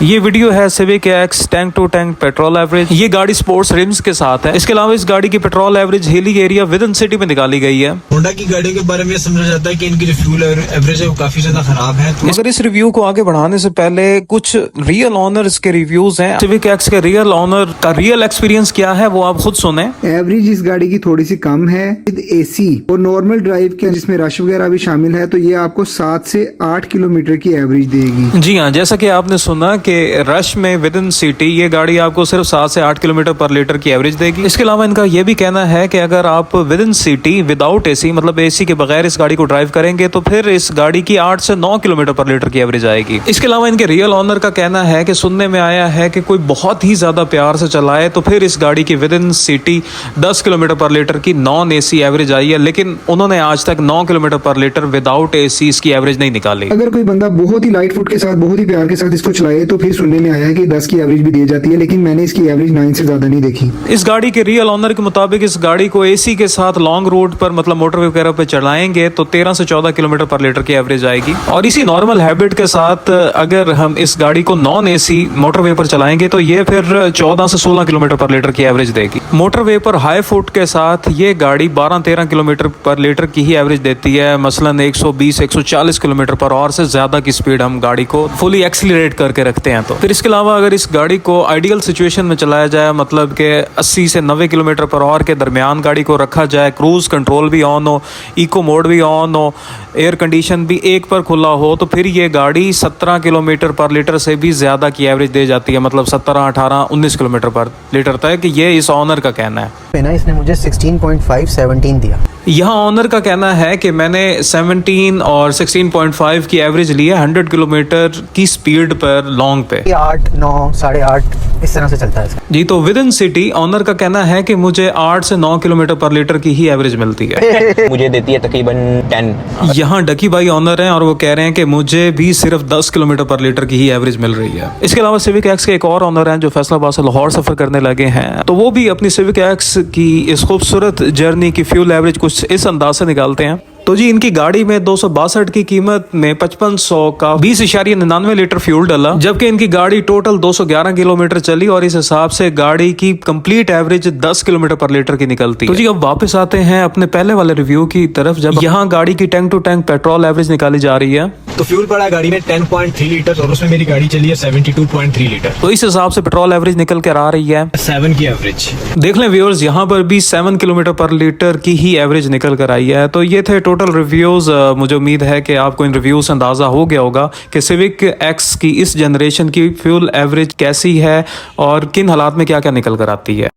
ये वीडियो है Civic X tank to tank petrol average. ये गाड़ी स्पोर्ट्स रिम्स के साथ है। इसके अलावा इस गाड़ी की petrol average hilly area with in city में निकाली गई है। होंडा की गाड़ियों के बारे में समझा जाता है कि इनकी जो फ्यूल एवरेज है वो काफी ज्यादा खराब है। तो अगर इस रिव्यू को आगे बढ़ाने से पहले कुछ रियल ऑनर्स के रिव्यूज हैं। सिविक एक्स के रियल ऑनर का रियल एक्सपीरियंस क्या है वो आप खुद सुने। एवरेज इस गाड़ी की थोड़ी सी कम है विद एसी और नॉर्मल ड्राइव के जिसमें रश वगैरह भी शामिल है, तो ये आपको 7 से 8 किलोमीटर की एवरेज देगी। जी हाँ, जैसा कि आपने सुना कि रश में विद इन सिटी ये गाड़ी आपको सिर्फ 7 से 8 किलोमीटर पर लीटर की एवरेज देगी। इसके अलावा इनका ये भी कहना है कि अगर आप with in city without AC मतलब एसी के बगैर इस गाड़ी को ड्राइव करेंगे तो फिर इस गाड़ी की 8 से 9 किलोमीटर पर लीटर की एवरेज आएगी। इसके अलावा इनके रियल ऑनर का कहना है कि सुनने में आया है कि कोई बहुत ही ज्यादा प्यार से चलाए तो फिर इस गाड़ी की विद इन सिटी 10 किलोमीटर पर लीटर की नॉन एसी एवरेज आई है, लेकिन उन्होंने आज तक 9 किलोमीटर पर लीटर विदाउट एसी इसकी एवरेज नहीं निकाली। अगर कोई बंदा बहुत ही लाइट फुट के साथ बहुत ही प्यार के साथ इसको चलाए तो फिर सुनने में आया है कि 10 की एवरेज भी दी जाती है, लेकिन मैंने इसकी एवरेज 9 से ज्यादा नहीं देखी। इस गाड़ी के रियल ऑनर के मुताबिक इस गाड़ी को एसी के साथ लॉन्ग रोड पर मतलब मोटरवे वगैरह पे चलाएंगे तो 13 से 14 किलोमीटर पर लीटर की एवरेज आएगी। और इसी नॉर्मल हैबिट के साथ अगर हम इस गाड़ी को नॉन एसी मोटरवे पर चलाएंगे तो ये फिर 14 से 16 किलोमीटर पर लीटर की एवरेज देगी। मोटरवे पर हाई फुट के साथ ये गाड़ी 12-13 किलोमीटर पर लीटर की ही एवरेज देती है। मसलन 120-140 किलोमीटर पर और से ज्यादा की स्पीड हम गाड़ी को फुली एक्सीलरेट करके रखते हैं। तो फिर इसके अलावा अगर इस गाड़ी को आइडियल सिचुएशन में चलाया जाए मतलब कि 80 से 90 किलोमीटर पर और के दरमियान गाड़ी को रखा जाए, क्रूज कंट्रोल भी ऑन हो, इको मोड भी ऑन हो, एयर कंडीशन भी एक पर खुला हो, तो फिर ये गाड़ी 17 किलोमीटर पर लीटर से भी ज़्यादा की एवरेज दे जाती है। मतलब 17, 18, 19 किलोमीटर पर लीटर तक कि ये इस ऑनर का कहना है। ना इसने मुझे 16.5 17 दिया। यहाँ ऑनर का कहना है कि मैंने 17 और 16.5 की एवरेज ली है 100 किलोमीटर की स्पीड पर लॉन्ग पे। 8, 9, 8.5 इस तरह से चलता है इसका। जी, तो विद इन सिटी ऑनर का कहना है कि मुझे 8 से 9 किलोमीटर पर लीटर की ही एवरेज मिलती है। मुझे देती है तकरीबन 10। यहाँ डकी भाई ऑनर हैं और वो कह रहे हैं कि मुझे भी सिर्फ 10 किलोमीटर पर लीटर की ही एवरेज मिल रही है। इसके अलावा सिविक एक्स के एक और ऑनर हैं जो फैसलाबाद से लाहौर सफर करने लगे हैं, तो वो भी अपनी सिविक एक्स की इस खूबसूरत जर्नी की फ्यूल एवरेज कुछ इस अंदाज से निकालते हैं। तो जी, इनकी गाड़ी में 262 की कीमत में 5500 का 20.99 लीटर फ्यूल डला, जबकि इनकी गाड़ी टोटल 211 किलोमीटर चली और इस हिसाब से गाड़ी की कंप्लीट एवरेज 10 किलोमीटर पर लीटर की निकलती है। तो जी, अब वापस आते हैं अपने पहले वाले रिव्यू की तरफ, जब यहाँ गाड़ी की tank to tank petrol average निकाली जा रही है। तो फ्यूल पड़ा गाड़ी में 10.3 लीटर और उसमें मेरी गाड़ी चली है 72.3 लीटर। तो इस हिसाब से पेट्रोल एवरेज निकल कर आ रही है 7 की एवरेज। देख लें व्यूअर्स, यहाँ पर भी 7 किलोमीटर पर लीटर की ही एवरेज निकल कर आई है। तो ये थे टोटल रिव्यूज। मुझे उम्मीद है कि आपको इन रिव्यू से अंदाजा हो गया होगा कि सिविक एक्स की इस जनरेशन की फ्यूल एवरेज कैसी है और किन हालात में क्या क्या निकल कर आती है।